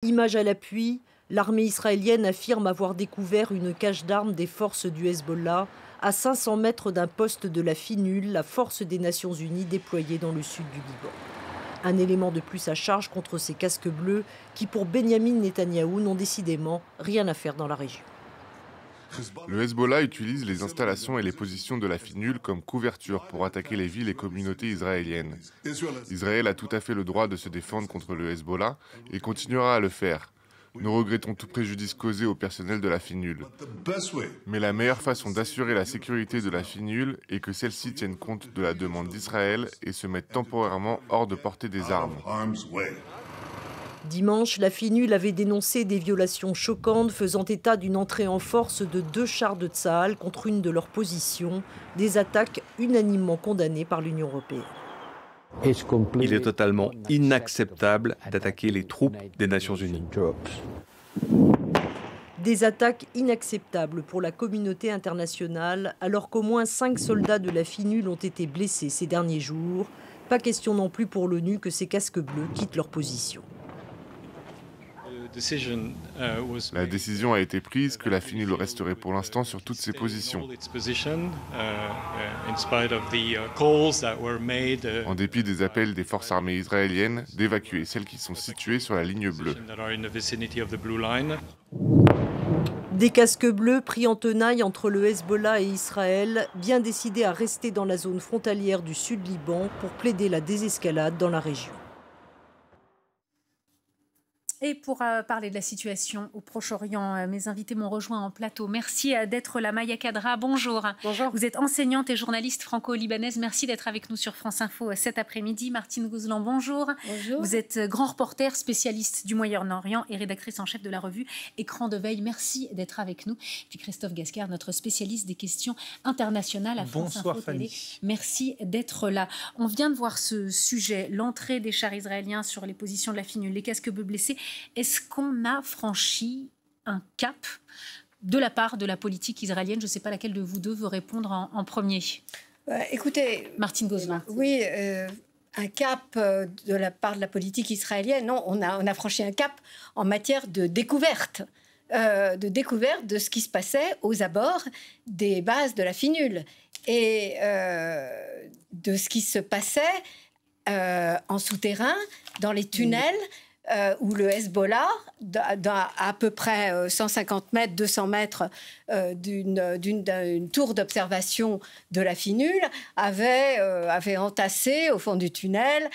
Image à l'appui, l'armée israélienne affirme avoir découvert une cache d'armes des forces du Hezbollah à 500 mètres d'un poste de la FINUL, la force des Nations Unies déployée dans le sud du Liban. Un élément de plus à charge contre ces casques bleus qui, pour Benyamin Netanyahou, n'ont décidément rien à faire dans la région. Le Hezbollah utilise les installations et les positions de la FINUL comme couverture pour attaquer les villes et communautés israéliennes. Israël a tout à fait le droit de se défendre contre le Hezbollah et continuera à le faire. Nous regrettons tout préjudice causé au personnel de la FINUL. Mais la meilleure façon d'assurer la sécurité de la FINUL est que celle-ci tienne compte de la demande d'Israël et se mette temporairement hors de portée des armes. Dimanche, la FINUL avait dénoncé des violations choquantes faisant état d'une entrée en force de 2 chars de Tsahal contre une de leurs positions, des attaques unanimement condamnées par l'Union européenne. Il est totalement inacceptable d'attaquer les troupes des Nations Unies. Des attaques inacceptables pour la communauté internationale, alors qu'au moins 5 soldats de la FINUL ont été blessés ces derniers jours. Pas question non plus pour l'ONU que ces casques bleus quittent leur position. La décision a été prise que la FINUL resterait pour l'instant sur toutes ses positions. En dépit des appels des forces armées israéliennes d'évacuer celles qui sont situées sur la ligne bleue. Des casques bleus pris en tenaille entre le Hezbollah et Israël, bien décidés à rester dans la zone frontalière du sud Liban pour plaider la désescalade dans la région. Et pour parler de la situation au Proche-Orient, mes invités m'ont rejoint en plateau. Merci d'être là. Maya Kadra, bonjour. Bonjour. Vous êtes enseignante et journaliste franco-libanaise. Merci d'être avec nous sur France Info cet après-midi. Martine Gouzelan, bonjour. Bonjour. Vous êtes grand reporter, spécialiste du Moyen-Orient et rédactrice en chef de la revue Écran de veille. Merci d'être avec nous. Puis Christophe Gasquer, notre spécialiste des questions internationales à France Bonsoir, Info Fanny. Télé. Merci d'être là. On vient de voir ce sujet, l'entrée des chars israéliens sur les positions de la FINUL, les casques bleus blessés. Est-ce qu'on a franchi un cap de la part de la politique israélienne? Je ne sais pas laquelle de vous deux veut répondre en premier. Écoutez, Martine Gozlan. Oui, un cap de la part de la politique israélienne. Non, on a franchi un cap en matière de découverte. De ce qui se passait aux abords des bases de la FINUL et de ce qui se passait en souterrain, dans les tunnels, où le Hezbollah, à peu près 150 mètres, 200 mètres d'une tour d'observation de la FINUL, avait entassé au fond du tunnel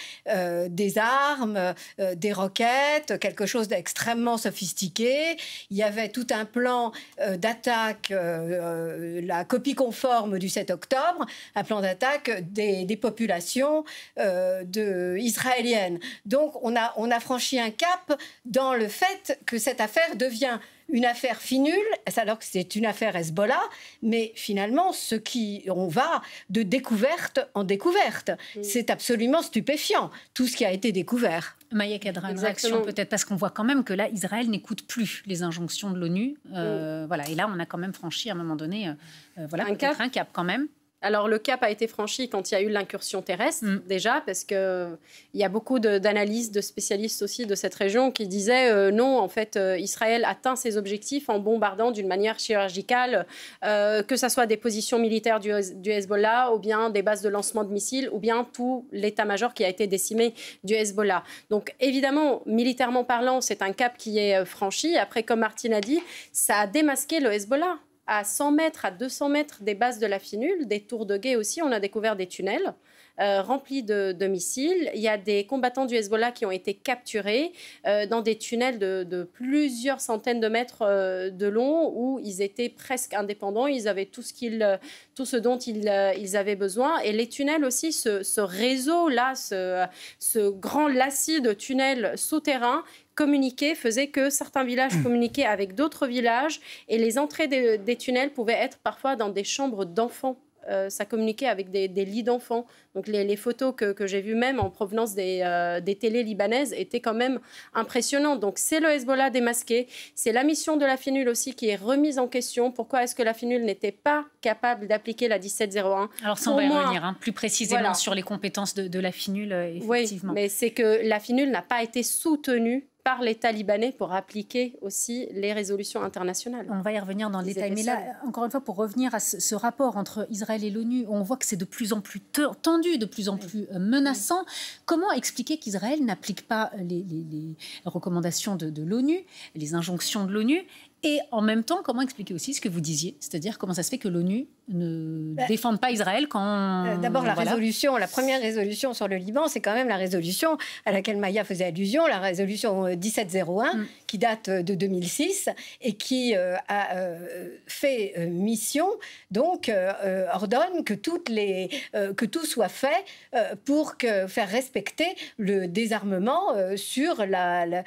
des armes, des roquettes, quelque chose d'extrêmement sophistiqué. Il y avait tout un plan d'attaque, la copie conforme du 7 octobre, un plan d'attaque des populations israéliennes. Donc on a franchi un cap dans le fait que cette affaire devient une affaire FINUL, alors que c'est une affaire Hezbollah, mais finalement, on va de découverte en découverte. C'est absolument stupéfiant, tout ce qui a été découvert. Maya Kadra, une réaction peut-être, parce qu'on voit quand même que là, Israël n'écoute plus les injonctions de l'ONU. Voilà, et là, on a quand même franchi, à un moment donné, un cap quand même. Alors, le cap a été franchi quand il y a eu l'incursion terrestre, déjà, parce qu'il y a beaucoup d'analyses, de spécialistes aussi de cette région qui disaient non, en fait, Israël atteint ses objectifs en bombardant d'une manière chirurgicale, que ce soit des positions militaires du Hezbollah, ou bien des bases de lancement de missiles, ou bien tout l'état-major qui a été décimé du Hezbollah. Donc, évidemment, militairement parlant, c'est un cap qui est franchi. Après, comme Martine a dit, ça a démasqué le Hezbollah. À 100 mètres, à 200 mètres des bases de la FINUL, des tours de guet aussi, on a découvert des tunnels remplis de missiles. Il y a des combattants du Hezbollah qui ont été capturés dans des tunnels de plusieurs centaines de mètres de long où ils étaient presque indépendants. Ils avaient tout ce dont ils avaient besoin. Et les tunnels aussi, ce réseau-là, ce grand lacis de tunnels souterrains faisait que certains villages communiquaient avec d'autres villages et les entrées des tunnels pouvaient être parfois dans des chambres d'enfants. Ça communiquait avec des lits d'enfants. Donc les photos que j'ai vues même en provenance des télés libanaises étaient quand même impressionnantes. Donc c'est le Hezbollah démasqué. C'est la mission de la FINUL aussi qui est remise en question. Pourquoi est-ce que la FINUL n'était pas capable d'appliquer la 1701 ? Alors ça, on va y revenir plus précisément sur les compétences de la FINUL, effectivement. Oui, mais c'est que la FINUL n'a pas été soutenue par l'État libanais pour appliquer aussi les résolutions internationales. On va y revenir dans le détail. Mais là, encore une fois, pour revenir à ce rapport entre Israël et l'ONU, on voit que c'est de plus en plus tendu, de plus en plus menaçant. Comment expliquer qu'Israël n'applique pas les recommandations de l'ONU, les injonctions de l'ONU? Et en même temps, comment expliquer aussi ce que vous disiez, c'est-à-dire comment ça se fait que l'ONU ne défende pas Israël quand... D'abord, la première résolution sur le Liban, c'est quand même la résolution à laquelle Maya faisait allusion, la résolution 1701, qui date de 2006 et qui a fait mission, donc ordonne que tout soit fait pour faire respecter le désarmement sur la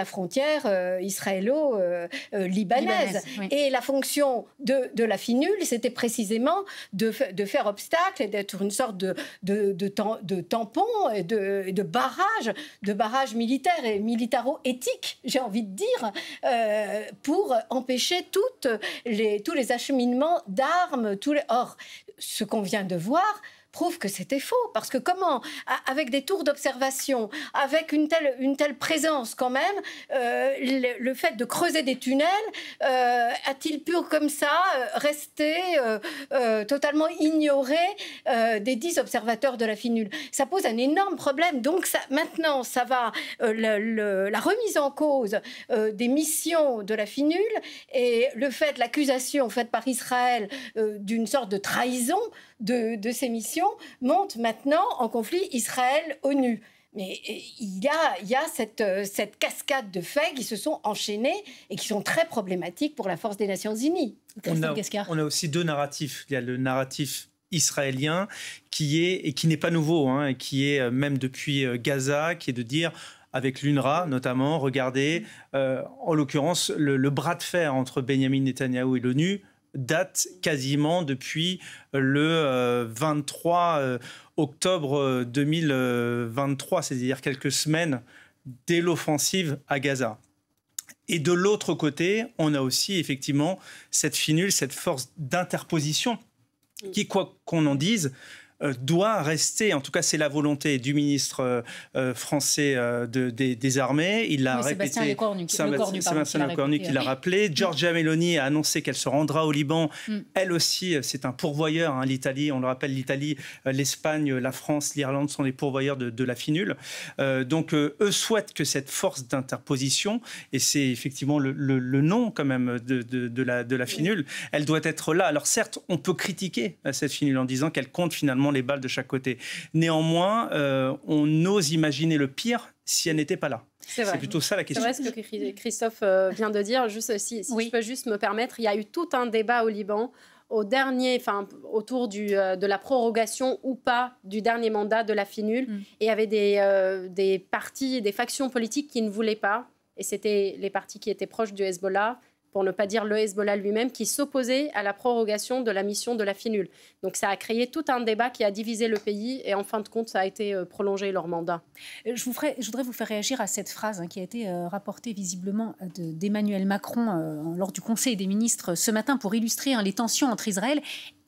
frontière israélo-libanaise. Oui. Et la fonction de la FINUL, c'était précisément de faire obstacle et d'être une sorte de tampon et de barrage militaire et militaro-éthique, j'ai envie de dire, pour empêcher tous les acheminements d'armes. Or, ce qu'on vient de voir prouve que c'était faux, parce que comment, avec des tours d'observation, avec une telle présence quand même, le fait de creuser des tunnels, a-t-il pu comme ça rester totalement ignoré des 10 observateurs de la FINUL? Ça pose un énorme problème. Donc maintenant, ça va la remise en cause des missions de la FINUL et l'accusation faite par Israël d'une sorte de trahison de ces missions monte maintenant en conflit Israël-ONU. Mais il y a cette cascade de faits qui se sont enchaînés et qui sont très problématiques pour la force des Nations Unies. On a aussi deux narratifs. Il y a le narratif israélien qui n'est pas nouveau, et qui est même depuis Gaza, qui est de dire... avec l'UNRWA notamment, regardez, en l'occurrence, le bras de fer entre Benjamin Netanyahou et l'ONU date quasiment depuis le 23 octobre 2023, c'est-à-dire quelques semaines dès l'offensive à Gaza. Et de l'autre côté, on a aussi effectivement cette FINUL, cette force d'interposition qui, quoi qu'on en dise, doit rester, en tout cas c'est la volonté du ministre français des armées, il l'a répété, Sébastien Lecornu qui l'a rappelé, Giorgia Meloni a annoncé qu'elle se rendra au Liban, elle aussi c'est un pourvoyeur, l'Italie, on le rappelle, l'Italie, l'Espagne, la France, l'Irlande sont les pourvoyeurs de la FINUL, donc eux souhaitent que cette force d'interposition, et c'est effectivement le nom quand même de la FINUL, elle doit être là. Alors certes, on peut critiquer cette FINUL en disant qu'elle compte finalement les balles de chaque côté. Néanmoins, on ose imaginer le pire si elle n'était pas là. C'est plutôt ça la question. C'est vrai ce que Christophe vient de dire. Juste, si je peux juste me permettre, il y a eu tout un débat au Liban autour de la prorogation ou pas du dernier mandat de la FINUL. Et il y avait des partis, des factions politiques qui ne voulaient pas. Et c'était les partis qui étaient proches du Hezbollah, pour ne pas dire le Hezbollah lui-même, qui s'opposait à la prorogation de la mission de la FINUL. Donc ça a créé tout un débat qui a divisé le pays et en fin de compte, ça a été prolongé leur mandat. Je voudrais vous faire réagir à cette phrase qui a été rapportée visiblement d'Emmanuel Macron lors du Conseil des ministres ce matin pour illustrer les tensions entre Israël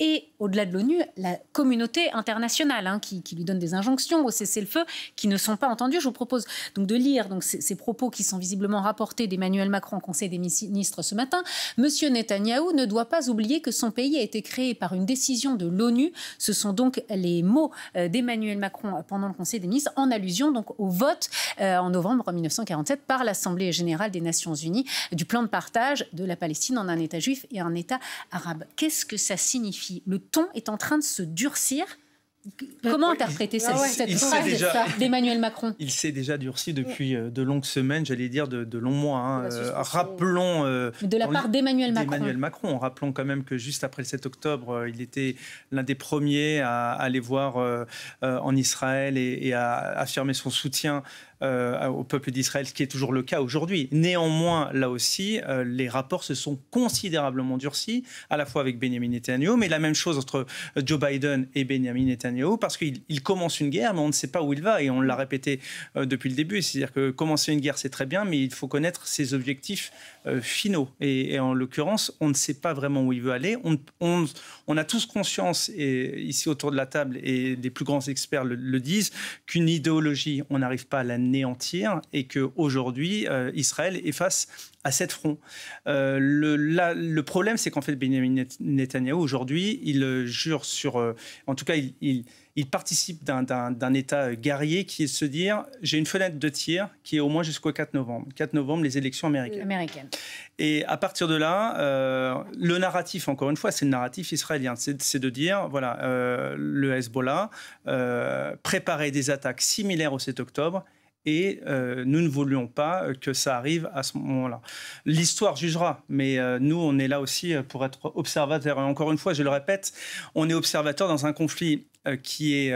et, au-delà de l'ONU, la communauté internationale qui lui donne des injonctions au cessez-le-feu qui ne sont pas entendues. Je vous propose donc de lire ces propos qui sont visiblement rapportés d'Emmanuel Macron au Conseil des ministres ce matin. Monsieur Netanyahou ne doit pas oublier que son pays a été créé par une décision de l'ONU. Ce sont donc les mots d'Emmanuel Macron pendant le Conseil des ministres, en allusion donc au vote en novembre 1947 par l'Assemblée générale des Nations Unies du plan de partage de la Palestine en un État juif et un État arabe. Qu'est-ce que ça signifie ? Le ton est en train de se durcir. Comment interpréter cette phrase d'Emmanuel Macron ? Il s'est déjà durci depuis de longues semaines, j'allais dire de longs mois. Rappelons... de la part d'Emmanuel Macron. Rappelons quand même que juste après le 7 octobre, il était l'un des premiers à aller voir en Israël et à affirmer son soutien au peuple d'Israël, ce qui est toujours le cas aujourd'hui. Néanmoins, là aussi, les rapports se sont considérablement durcis, à la fois avec Benjamin Netanyahou, mais la même chose entre Joe Biden et Benjamin Netanyahou, parce qu'il commence une guerre, mais on ne sait pas où il va, et on l'a répété depuis le début. C'est-à-dire que commencer une guerre, c'est très bien, mais il faut connaître ses objectifs finaux. Et en l'occurrence, on ne sait pas vraiment où il veut aller. On a tous conscience, et ici autour de la table, et les plus grands experts le disent, qu'une idéologie, on n'arrive pas à la anéantir et qu'aujourd'hui, Israël est face à 7 fronts. Le problème, c'est qu'en fait, Benjamin Netanyahou, aujourd'hui, il jure sur... en tout cas, il participe d'un État guerrier qui est de se dire, j'ai une fenêtre de tir qui est au moins jusqu'au 4 novembre. 4 novembre, les élections américaines. Et à partir de là, le narratif, encore une fois, c'est le narratif israélien. C'est de dire, voilà, le Hezbollah préparait des attaques similaires au 7 octobre et nous ne voulions pas que ça arrive à ce moment-là. L'histoire jugera, mais nous, on est là aussi pour être observateurs. Et encore une fois, je le répète, on est observateurs dans un conflit qui est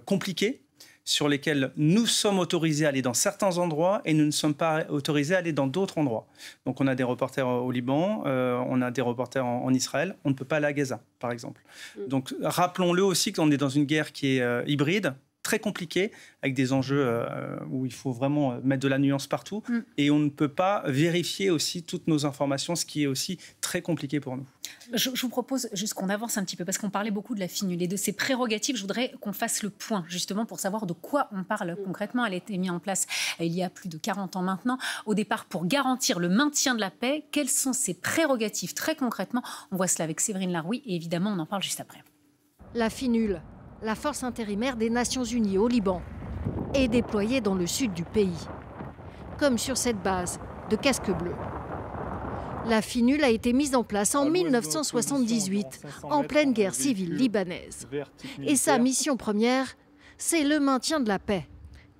compliqué, sur lesquels nous sommes autorisés à aller dans certains endroits et nous ne sommes pas autorisés à aller dans d'autres endroits. Donc on a des reporters au Liban, on a des reporters en Israël, on ne peut pas aller à Gaza, par exemple. Donc rappelons-le aussi qu'on est dans une guerre qui est hybride, très compliqué, avec des enjeux où il faut vraiment mettre de la nuance partout. Et on ne peut pas vérifier aussi toutes nos informations, ce qui est aussi très compliqué pour nous. Je vous propose juste qu'on avance un petit peu, parce qu'on parlait beaucoup de la finule et de ses prérogatives. Je voudrais qu'on fasse le point, justement, pour savoir de quoi on parle concrètement. Elle a été mise en place il y a plus de 40 ans maintenant, au départ pour garantir le maintien de la paix. Quelles sont ses prérogatives très concrètement? On voit cela avec Séverine Larouille et évidemment, on en parle juste après. La finule, la force intérimaire des Nations Unies au Liban, est déployée dans le sud du pays, comme sur cette base de casques bleus. La finule a été mise en place en 1978, en pleine guerre civile libanaise. Et sa mission première, c'est le maintien de la paix,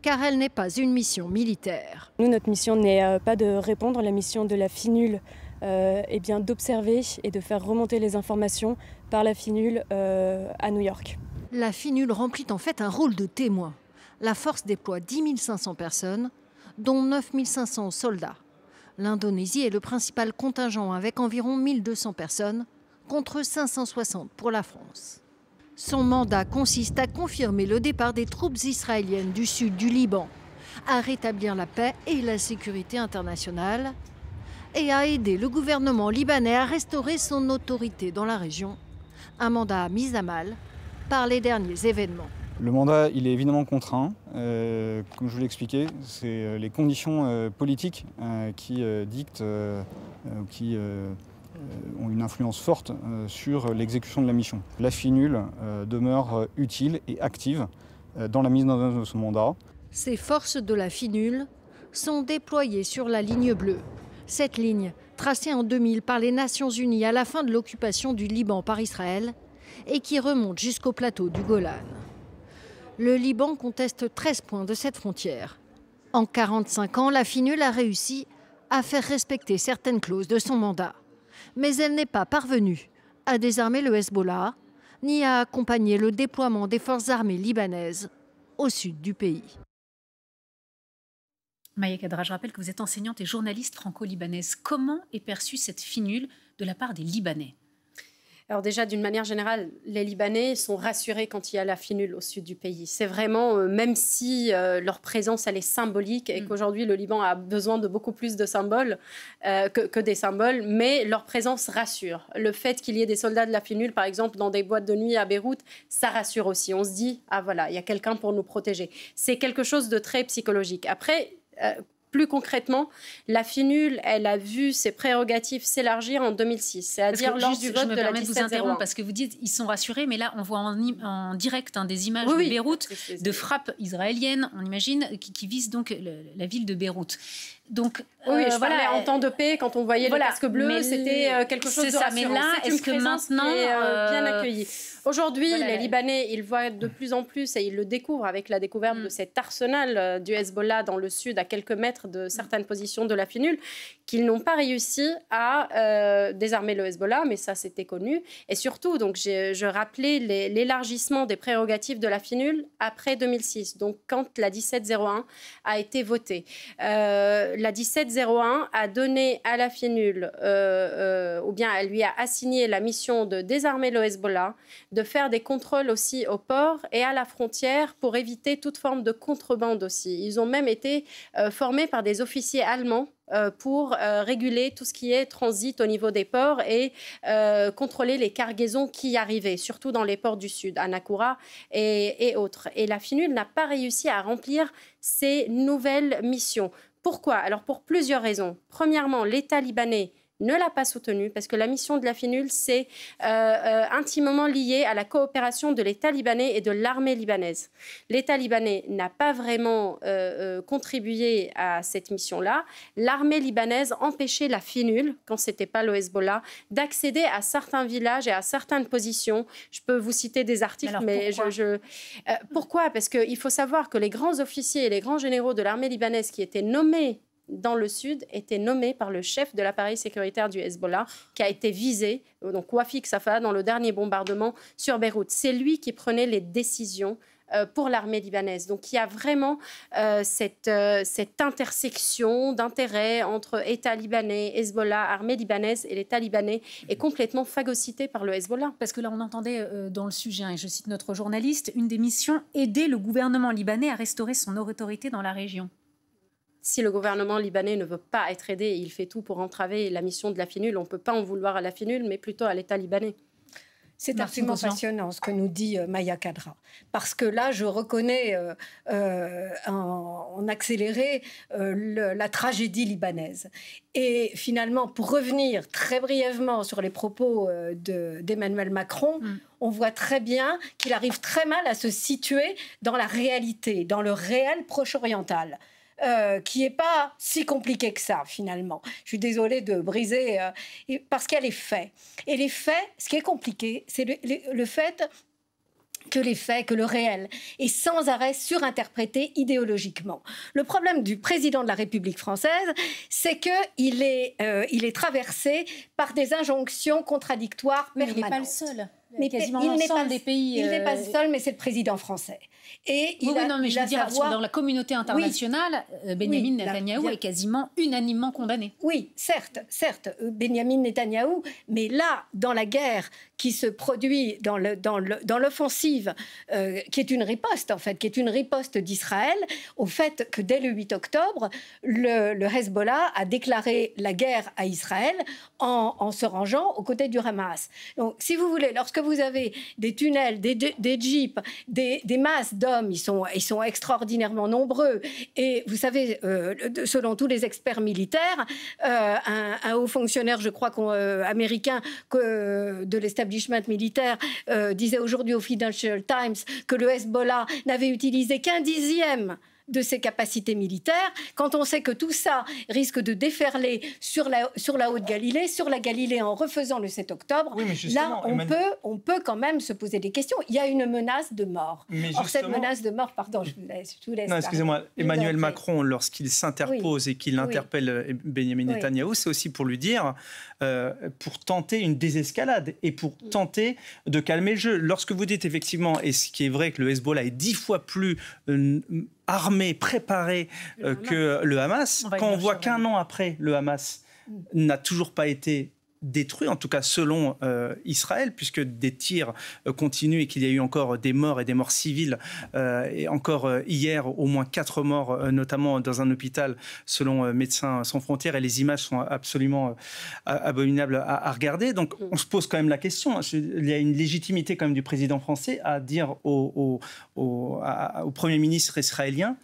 car elle n'est pas une mission militaire. Nous, notre mission n'est pas de répondre. La mission de la finule est bien d'observer et de faire remonter les informations par la finule à New York. La finule remplit en fait un rôle de témoin. La force déploie 10 500 personnes, dont 9 500 soldats. L'Indonésie est le principal contingent avec environ 1200 personnes, contre 560 pour la France. Son mandat consiste à confirmer le départ des troupes israéliennes du sud du Liban, à rétablir la paix et la sécurité internationale, et à aider le gouvernement libanais à restaurer son autorité dans la région. Un mandat mis à mal par les derniers événements. Le mandat, il est évidemment contraint. Comme je vous l'ai expliqué, c'est les conditions politiques qui dictent, qui ont une influence forte sur l'exécution de la mission. La finule demeure utile et active dans la mise en œuvre de ce mandat. Ces forces de la finule sont déployées sur la ligne bleue. Cette ligne, tracée en 2000 par les Nations Unies à la fin de l'occupation du Liban par Israël, et qui remonte jusqu'au plateau du Golan. Le Liban conteste 13 points de cette frontière. En 45 ans, la finule a réussi à faire respecter certaines clauses de son mandat. Mais elle n'est pas parvenue à désarmer le Hezbollah, ni à accompagner le déploiement des forces armées libanaises au sud du pays. Maya Kadra, je rappelle que vous êtes enseignante et journaliste franco-libanaise. Comment est perçue cette finule de la part des Libanais ? Alors déjà, d'une manière générale, les Libanais sont rassurés quand il y a la finule au sud du pays. C'est vraiment, même si leur présence, elle est symbolique et qu'aujourd'hui, le Liban a besoin de beaucoup plus de symboles que des symboles, mais leur présence rassure. Le fait qu'il y ait des soldats de la finule, par exemple, dans des boîtes de nuit à Beyrouth, ça rassure aussi. On se dit, ah voilà, il y a quelqu'un pour nous protéger. C'est quelque chose de très psychologique. Après... plus concrètement, la finule, elle a vu ses prérogatives s'élargir en 2006, c'est-à-dire lors du vote de la 1701. Je me permets de vous interrompre parce que vous dites ils sont rassurés, mais là on voit en direct des images de Beyrouth, de frappes israéliennes, on imagine, qui visent donc la ville de Beyrouth. Donc, je parlais en temps de paix, quand on voyait le casque bleu, c'était quelque chose de rassurant. Mais là, est-ce que maintenant, bien accueilli. Aujourd'hui, les Libanais, ils voient de plus en plus, et ils le découvrent avec la découverte de cet arsenal du Hezbollah dans le sud, à quelques mètres de certaines positions de la finule, qu'ils n'ont pas réussi à désarmer le Hezbollah, mais ça, c'était connu. Et surtout, donc, je rappelais l'élargissement des prérogatives de la finule après 2006, donc quand la 1701 a été votée. La 1701 1701 a donné à la FINUL, ou bien elle lui a assigné la mission de désarmer le Hezbollah, de faire des contrôles aussi au port et à la frontière pour éviter toute forme de contrebande aussi. Ils ont même été formés par des officiers allemands pour réguler tout ce qui est transit au niveau des ports et contrôler les cargaisons qui arrivaient, surtout dans les ports du Sud, à Nakoura et autres. Et la FINUL n'a pas réussi à remplir ces nouvelles missions. Pourquoi? Alors pour plusieurs raisons. Premièrement, l'État libanais ne l'a pas soutenu parce que la mission de la FINUL, c'est intimement lié à la coopération de l'État libanais et de l'armée libanaise. L'État libanais n'a pas vraiment contribué à cette mission-là. L'armée libanaise empêchait la FINUL, quand ce n'était pas le Hezbollah, d'accéder à certains villages et à certaines positions. Je peux vous citer des articles, alors, mais pourquoi, pourquoi? Parce qu'il faut savoir que les grands officiers et les grands généraux de l'armée libanaise qui étaient nommés dans le sud, était nommé par le chef de l'appareil sécuritaire du Hezbollah, qui a été visé, donc Wafik Safa, dans le dernier bombardement sur Beyrouth. C'est lui qui prenait les décisions pour l'armée libanaise. Donc il y a vraiment cette intersection d'intérêts entre État libanais, Hezbollah, armée libanaise, et l'État libanais est complètement phagocyté par le Hezbollah. Parce que là, on entendait dans le sujet, et je cite notre journaliste, une des missions, aider le gouvernement libanais à restaurer son autorité dans la région. Si le gouvernement libanais ne veut pas être aidé, il fait tout pour entraver la mission de la FINUL. On ne peut pas en vouloir à la FINUL, mais plutôt à l'État libanais. C'est absolument passionnant ce que nous dit Maya Kadra. Parce que là, je reconnais en accéléré la tragédie libanaise. Et finalement, pour revenir très brièvement sur les propos d'Emmanuel Macron, on voit très bien qu'il arrive très mal à se situer dans la réalité, dans le réel proche-oriental. Qui n'est pas si compliqué que ça, finalement. Je suis désolée de briser, parce qu'il y a les faits. Et les faits, ce qui est compliqué, c'est le fait que le réel est sans arrêt surinterprété idéologiquement. Le problème du président de la République française, c'est qu'il est traversé par des injonctions contradictoires permanentes. Mais il n'est pas le seul. Mais quasiment l'ensemble des pays. Il n'est pas le seul, mais c'est le président français. Et je veux dire, dans la communauté internationale, Benyamin Netanyahou est quasiment unanimement condamné. Oui, certes, Benyamin Netanyahou, mais là, dans la guerre qui se produit, dans l'offensive, qui est une riposte, en fait, qui est une riposte d'Israël, au fait que dès le 8 octobre, le Hezbollah a déclaré la guerre à Israël en se rangeant aux côtés du Hamas. Donc, si vous voulez, lorsque vous avez des tunnels, des jeeps, des masses d'hommes, ils sont extraordinairement nombreux. Et vous savez, selon tous les experts militaires, un haut fonctionnaire, je crois, américain de l'establishment militaire disait aujourd'hui au Financial Times que le Hezbollah n'avait utilisé qu'un dixième de ses capacités militaires, quand on sait que tout ça risque de déferler sur la Haute-Galilée, sur la Galilée en refaisant le 7 octobre, là, on peut quand même se poser des questions. Il y a une menace de mort. Or, cette menace de mort, pardon, je vous laisse non, excusez-moi, Emmanuel Macron, lorsqu'il s'interpose et qu'il interpelle Benyamin Netanyahou, c'est aussi pour lui dire, pour tenter une désescalade et pour tenter de calmer le jeu. Lorsque vous dites effectivement, et ce qui est vrai que le Hezbollah est 10 fois plus armé, préparé que le Hamas, quand on voit qu'un an après, le Hamas n'a toujours pas été détruit, en tout cas selon Israël, puisque des tirs continuent et qu'il y a eu encore des morts et des morts civiles. Et encore hier, au moins 4 morts, notamment dans un hôpital, selon Médecins sans frontières. Et les images sont absolument abominables à regarder. Donc on se pose quand même la question. Il y a une légitimité quand même du président français à dire au Premier ministre israélien: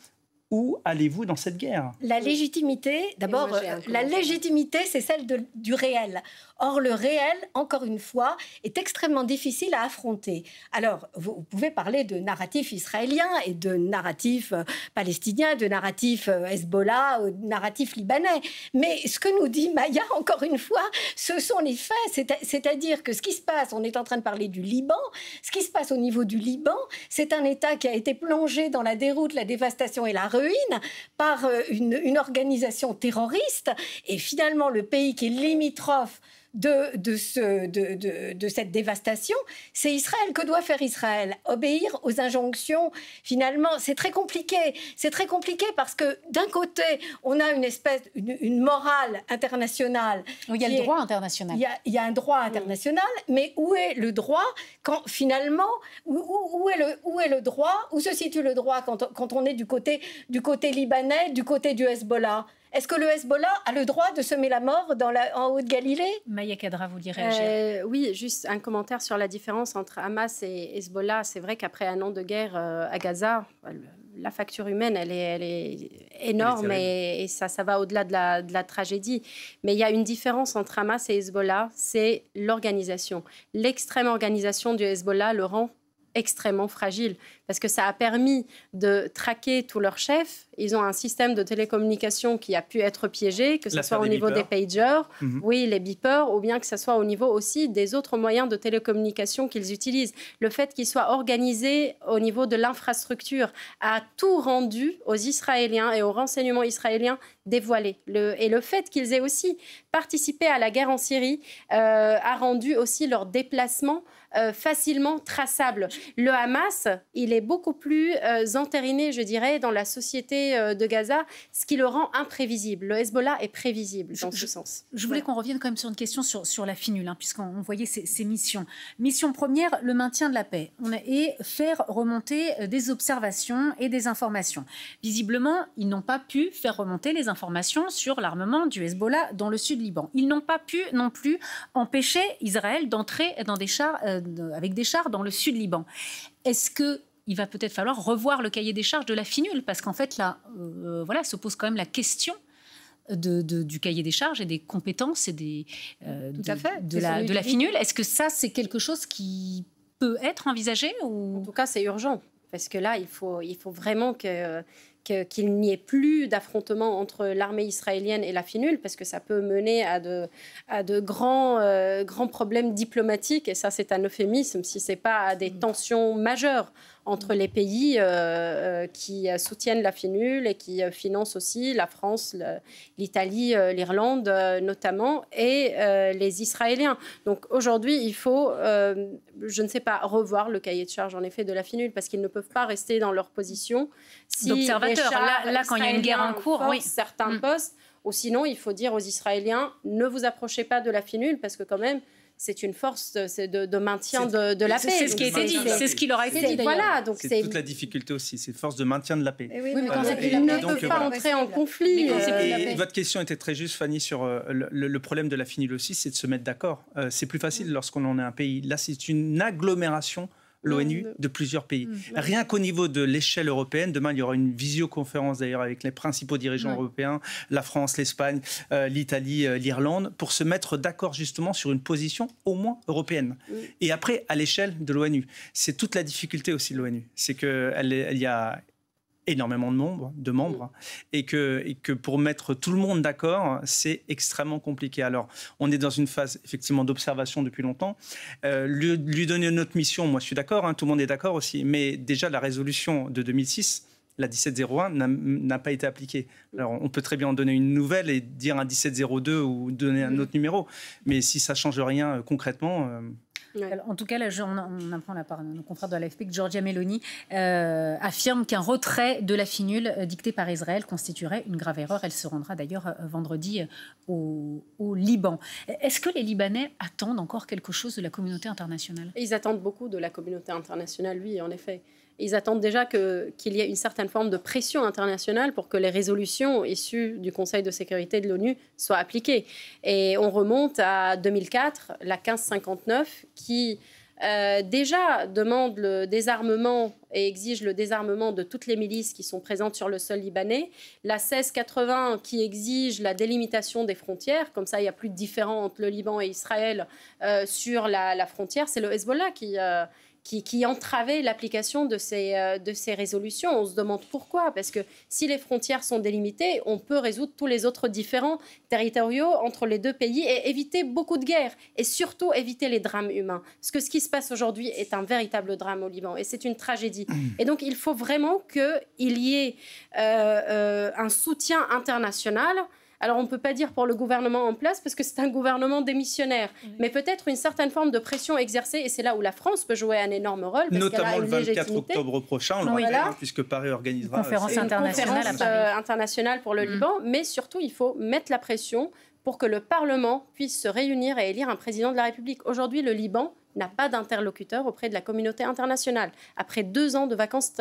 où allez-vous dans cette guerre? La légitimité, d'abord, la légitimité, c'est celle du réel. Or, le réel, encore une fois, est extrêmement difficile à affronter. Alors, vous pouvez parler de narratif israélien et de narratif palestinien, de narratif Hezbollah, de narratif libanais. Mais ce que nous dit Maya, encore une fois, ce sont les faits. C'est-à-dire que ce qui se passe, on est en train de parler du Liban, ce qui se passe au niveau du Liban, c'est un État qui a été plongé dans la déroute, la dévastation et la ruine par une organisation terroriste. Et finalement, le pays qui est limitrophe de cette dévastation, c'est Israël. Que doit faire Israël? Obéir aux injonctions. Finalement, c'est très compliqué. C'est très compliqué parce que d'un côté, on a une morale internationale. Il y a le droit international. Il y a un droit international, mais où est le droit quand finalement, où est le droit? Où se situe le droit quand on est du côté libanais, du côté du Hezbollah? Est-ce que le Hezbollah a le droit de semer la mort en Haute-Galilée? Maya Kadra, vous direz oui, juste un commentaire sur la différence entre Hamas et Hezbollah. C'est vrai qu'après un an de guerre à Gaza, la facture humaine, elle est énorme et ça va au-delà de la tragédie. Mais il y a une différence entre Hamas et Hezbollah, c'est l'organisation. L'extrême organisation du Hezbollah le rend extrêmement fragile parce que ça a permis de traquer tous leurs chefs. Ils ont un système de télécommunication qui a pu être piégé, que ce soit au niveau des pagers, oui, les beepers, ou bien que ce soit au niveau aussi des autres moyens de télécommunication qu'ils utilisent. Le fait qu'ils soient organisés au niveau de l'infrastructure a tout rendu aux Israéliens et aux renseignements israéliens dévoilés. Et le fait qu'ils aient aussi participé à la guerre en Syrie a rendu aussi leur déplacement facilement traçable. Le Hamas, il est beaucoup plus entériné, je dirais, dans la société de Gaza, ce qui le rend imprévisible. Le Hezbollah est prévisible dans ce sens. Je voulais qu'on revienne quand même sur une question sur la finule, puisqu'on voyait ces missions. Mission première, le maintien de la paix et faire remonter des observations et des informations. Visiblement, ils n'ont pas pu faire remonter les informations sur l'armement du Hezbollah dans le sud Liban. Ils n'ont pas pu non plus empêcher Israël d'entrer dans des chars, avec des chars dans le sud Liban. Est-ce qu'il va peut-être falloir revoir le cahier des charges de la finule? Parce qu'en fait, là, se pose quand même la question du cahier des charges et des compétences et de la finule. Est-ce que ça, c'est quelque chose qui peut être envisagé ou... En tout cas, c'est urgent. Parce que là, il faut vraiment qu'il n'y ait plus d'affrontement entre l'armée israélienne et la finule, parce que ça peut mener à de grands problèmes diplomatiques, et ça c'est un euphémisme, si ce n'est pas à des tensions majeures entre les pays qui soutiennent la finule et qui financent aussi la France, l'Italie, l'Irlande notamment, et les Israéliens. Donc aujourd'hui, il faut, je ne sais pas, revoir le cahier de charge en effet de la finule, parce qu'ils ne peuvent pas rester dans leur position. Si d'observateurs, là quand il y a une guerre en cours, oui. Certains postes, ou sinon il faut dire aux Israéliens, ne vous approchez pas de la finule, parce que quand même, c'est une force de maintien de la paix. C'est ce qui a été dit, c'est ce qui leur a été dit d'ailleurs. Voilà, donc c'est toute la difficulté aussi, c'est force de maintien de la paix. Oui, mais quand ils ne peuvent pas entrer en conflit. Votre question était très juste, Fanny, sur le problème de la finule aussi, c'est de se mettre d'accord. C'est plus facile lorsqu'on en est un pays. Là, c'est une agglomération, l'ONU, de plusieurs pays. Rien qu'au niveau de l'échelle européenne, demain il y aura une visioconférence d'ailleurs avec les principaux dirigeants européens, la France, l'Espagne, l'Italie, l'Irlande, pour se mettre d'accord justement sur une position au moins européenne. Et après, à l'échelle de l'ONU, c'est toute la difficulté aussi de l'ONU. C'est qu'il y a énormément de membres et que pour mettre tout le monde d'accord, c'est extrêmement compliqué. Alors, on est dans une phase effectivement d'observation depuis longtemps. Lui donner une autre mission, moi je suis d'accord, tout le monde est d'accord aussi, mais déjà la résolution de 2006, la 1701, n'a pas été appliquée. Alors, on peut très bien en donner une nouvelle et dire un 1702 ou donner un autre numéro, mais si ça ne change rien concrètement... Alors, en tout cas, là, on apprend la part de nos confrères de l'AFP que Giorgia Meloni affirme qu'un retrait de la finule dicté par Israël constituerait une grave erreur. Elle se rendra d'ailleurs vendredi au Liban. Est-ce que les Libanais attendent encore quelque chose de la communauté internationale? Ils attendent beaucoup de la communauté internationale, oui, en effet. Ils attendent déjà qu'il y ait une certaine forme de pression internationale pour que les résolutions issues du Conseil de sécurité de l'ONU soient appliquées. Et on remonte à 2004, la 1559, qui déjà demande le désarmement et exige le désarmement de toutes les milices qui sont présentes sur le sol libanais. La 1680 qui exige la délimitation des frontières. Comme ça, il n'y a plus de différend entre le Liban et Israël sur la frontière. C'est le Hezbollah qui entravait l'application de ces résolutions. On se demande pourquoi, parce que si les frontières sont délimitées, on peut résoudre tous les autres différends territoriaux entre les deux pays et éviter beaucoup de guerres, et surtout éviter les drames humains. Parce que ce qui se passe aujourd'hui est un véritable drame au Liban, et c'est une tragédie. Et donc, il faut vraiment qu'il y ait un soutien international Alors on ne peut pas dire pour le gouvernement en place parce que c'est un gouvernement démissionnaire, mais peut-être une certaine forme de pression exercée, et c'est là où la France peut jouer un énorme rôle. Parce notamment le 24 légitimité. octobre prochain, on le rappelle, puisque Paris organisera une conférence internationale pour le Liban, mais surtout il faut mettre la pression pour que le Parlement puisse se réunir et élire un président de la République. Aujourd'hui, le Liban n'a pas d'interlocuteur auprès de la communauté internationale, après 2 ans de vacances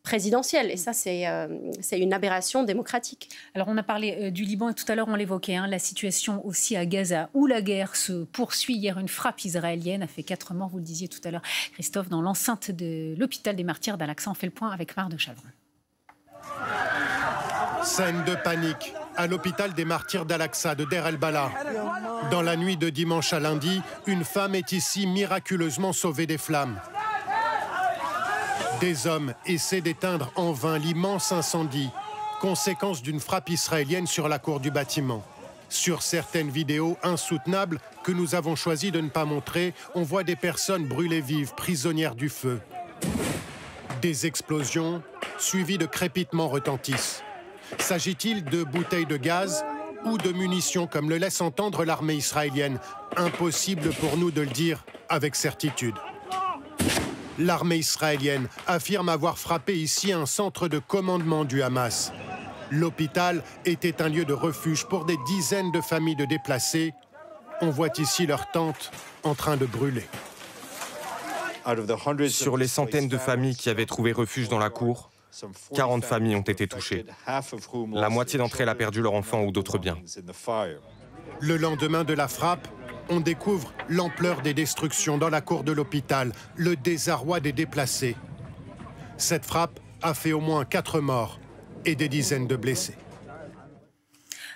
présidentielle. Et ça, c'est une aberration démocratique. Alors, on a parlé du Liban et tout à l'heure, on l'évoquait, la situation aussi à Gaza, où la guerre se poursuit. Hier, une frappe israélienne a fait 4 morts, vous le disiez tout à l'heure, Christophe, dans l'enceinte de l'hôpital des Martyrs d'Al-Aqsa. On fait le point avec Marc de Chavron. Scène de panique à l'hôpital des Martyrs d'Al-Aqsa de Der el-Bala. Dans la nuit de dimanche à lundi, une femme est ici miraculeusement sauvée des flammes. Des hommes essaient d'éteindre en vain l'immense incendie, conséquence d'une frappe israélienne sur la cour du bâtiment. Sur certaines vidéos insoutenables que nous avons choisi de ne pas montrer, on voit des personnes brûlées vives, prisonnières du feu. Des explosions suivies de crépitements retentissent. S'agit-il de bouteilles de gaz ou de munitions, comme le laisse entendre l'armée israélienne? Impossible pour nous de le dire avec certitude. L'armée israélienne affirme avoir frappé ici un centre de commandement du Hamas. L'hôpital était un lieu de refuge pour des dizaines de familles de déplacés. On voit ici leurs tentes en train de brûler. Sur les centaines de familles qui avaient trouvé refuge dans la cour, 40 familles ont été touchées. La moitié d'entre elles a perdu leur enfant ou d'autres biens. Le lendemain de la frappe, on découvre l'ampleur des destructions dans la cour de l'hôpital, le désarroi des déplacés. Cette frappe a fait au moins 4 morts et des dizaines de blessés.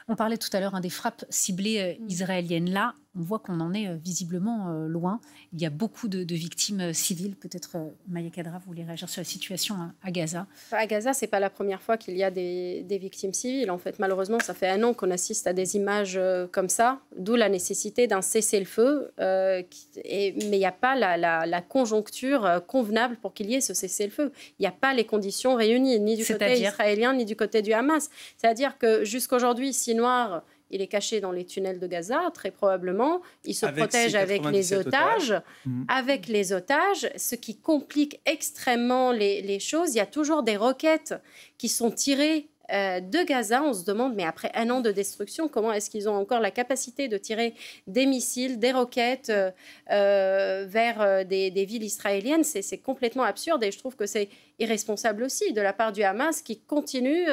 On parlait tout à l'heure des frappes ciblées israéliennes. Là, on voit qu'on en est visiblement loin. Il y a beaucoup de victimes civiles. Peut-être, Maya Kadra, vous voulez réagir sur la situation à Gaza? À Gaza, ce n'est pas la première fois qu'il y a des victimes civiles. En fait, malheureusement, ça fait 1 an qu'on assiste à des images comme ça, d'où la nécessité d'un cessez-le-feu. Mais il n'y a pas la conjoncture convenable pour qu'il y ait ce cessez-le-feu. Il n'y a pas les conditions réunies, ni du côté israélien, ni du côté du Hamas. C'est-à-dire que jusqu'aujourd'hui, Sinoir, il est caché dans les tunnels de Gaza, très probablement. Il se protège avec les otages. Avec les otages, ce qui complique extrêmement les choses. Il y a toujours des roquettes qui sont tirées de Gaza. On se demande, mais après 1 an de destruction, comment est-ce qu'ils ont encore la capacité de tirer des missiles, des roquettes vers des villes israéliennes? C'est complètement absurde, et je trouve que c'est irresponsable aussi de la part du Hamas, qui continue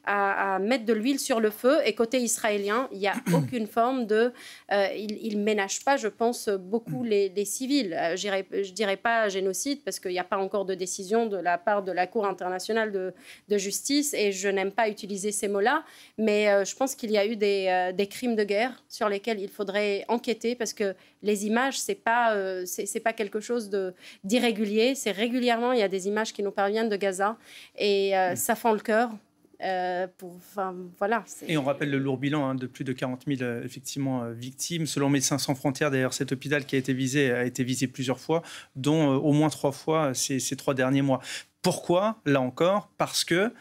à mettre de l'huile sur le feu. Et côté israélien, il n'y a aucune forme de... il ne ménage pas, je pense, beaucoup les civils. Je ne dirais pas génocide, parce qu'il n'y a pas encore de décision de la part de la Cour internationale de justice, et je n'aime pas utiliser ces mots-là, mais je pense qu'il y a eu des crimes de guerre sur lesquels il faudrait enquêter, parce que les images, c'est pas quelque chose d'irrégulier. C'est régulièrement, il y a des images qui nous parviennent de Gaza, et ça fend le cœur. Voilà, et on rappelle le lourd bilan de plus de 40 000 effectivement, victimes. Selon Médecins sans frontières, d'ailleurs, cet hôpital qui a été visé plusieurs fois, dont au moins 3 fois ces 3 derniers mois. Pourquoi? Là encore, parce que,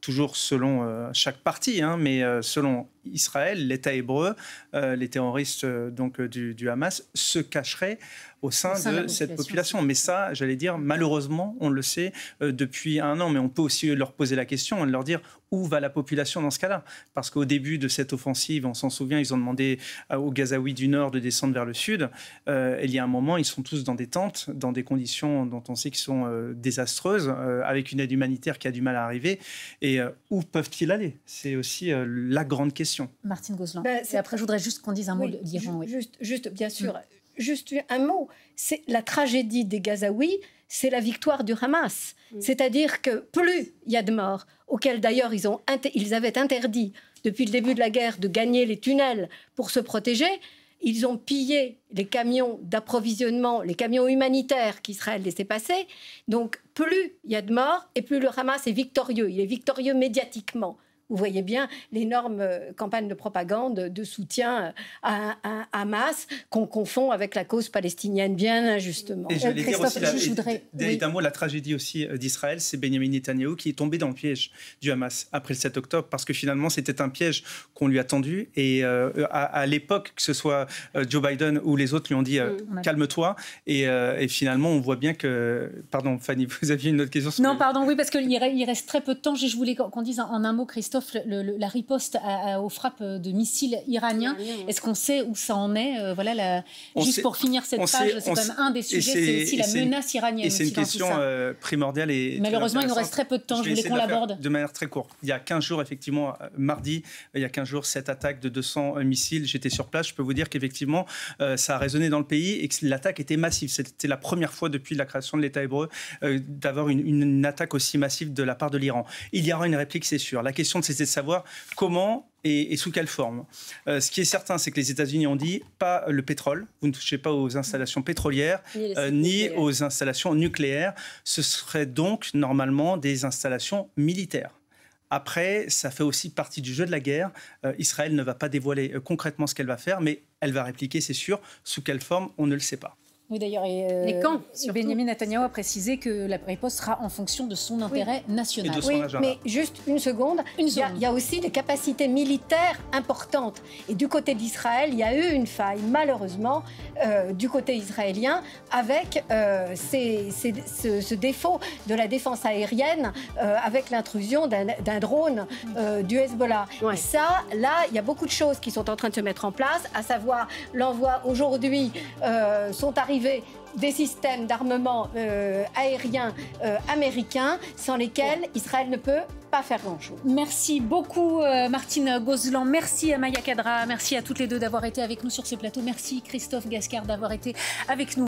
toujours selon chaque partie, mais selon Israël, l'État hébreu, les terroristes du Hamas se cacheraient au sein de cette population. Mais ça, j'allais dire, malheureusement, on le sait depuis 1 an, mais on peut aussi leur poser la question, leur dire où va la population dans ce cas-là? Parce qu'au début de cette offensive, on s'en souvient, ils ont demandé aux Gazaouis du Nord de descendre vers le Sud. Il y a un moment, ils sont tous dans des tentes, dans des conditions dont on sait qu'ils sont désastreuses, avec une aide humanitaire qui a du mal à arriver. Et où peuvent-ils aller? C'est aussi la grande question. Martine Gozlan. Et après, je voudrais juste qu'on dise un mot d'Iran. Juste, bien sûr, juste un mot. C'est la tragédie des Gazaouis, c'est la victoire du Hamas. C'est-à-dire que plus il y a de morts, auxquels d'ailleurs ils avaient interdit depuis le début de la guerre de gagner les tunnels pour se protéger, ils ont pillé les camions d'approvisionnement, les camions humanitaires qu'Israël laissait passer. Donc plus il y a de morts et plus le Hamas est victorieux. Il est victorieux médiatiquement. Vous voyez bien l'énorme campagne de propagande de soutien à Hamas qu'on confond avec la cause palestinienne, bien injustement. Et je voulais dire aussi, d'un mot, la tragédie aussi d'Israël, c'est Benjamin Netanyahou qui est tombé dans le piège du Hamas après le 7 octobre, parce que finalement, c'était un piège qu'on lui a tendu. Et à l'époque, que ce soit Joe Biden ou les autres lui ont dit calme-toi. Et finalement, on voit bien que... Pardon, Fanny, vous aviez une autre question? Non, pardon, oui, parce qu'il reste très peu de temps. Je voulais qu'on dise en un mot, Christophe, la riposte aux frappes de missiles iraniens. Est-ce qu'on sait où ça en est? Juste pour finir cette page, c'est quand même un des sujets, c'est aussi la menace iranienne. Et c'est une question primordiale. Et malheureusement, il nous reste très peu de temps. Je voulais qu'on l'aborde. De manière très courte. Il y a 15 jours, effectivement, mardi, il y a 15 jours, cette attaque de 200 missiles. J'étais sur place. Je peux vous dire qu'effectivement, ça a résonné dans le pays et que l'attaque était massive. C'était la première fois depuis la création de l'État hébreu d'avoir une attaque aussi massive de la part de l'Iran. Il y aura une réplique, c'est sûr. La question, c'était de savoir comment et sous quelle forme. Ce qui est certain, c'est que les États-Unis ont dit pas le pétrole, vous ne touchez pas aux installations pétrolières, ni aux installations nucléaires. Ce serait donc normalement des installations militaires. Après, ça fait aussi partie du jeu de la guerre. Israël ne va pas dévoiler concrètement ce qu'elle va faire, mais elle va répliquer, c'est sûr. Sous quelle forme, on ne le sait pas. Oui, d'ailleurs, et quand Benjamin Netanyahou a précisé que la riposte sera en fonction de son intérêt national. Et de son agenda. Mais juste une seconde. Il y a aussi des capacités militaires importantes. Et du côté d'Israël, il y a eu une faille, malheureusement, du côté israélien, avec ce défaut de la défense aérienne, avec l'intrusion d'un drone du Hezbollah. Et ça, là, il y a beaucoup de choses qui sont en train de se mettre en place, à savoir l'envoi aujourd'hui, sont arrivés des systèmes d'armement aérien américains sans lesquels Israël ne peut pas faire grand-chose. Merci beaucoup Martine Gozlan, merci à Maya Kadra, merci à toutes les deux d'avoir été avec nous sur ce plateau, merci Christophe Gascard d'avoir été avec nous.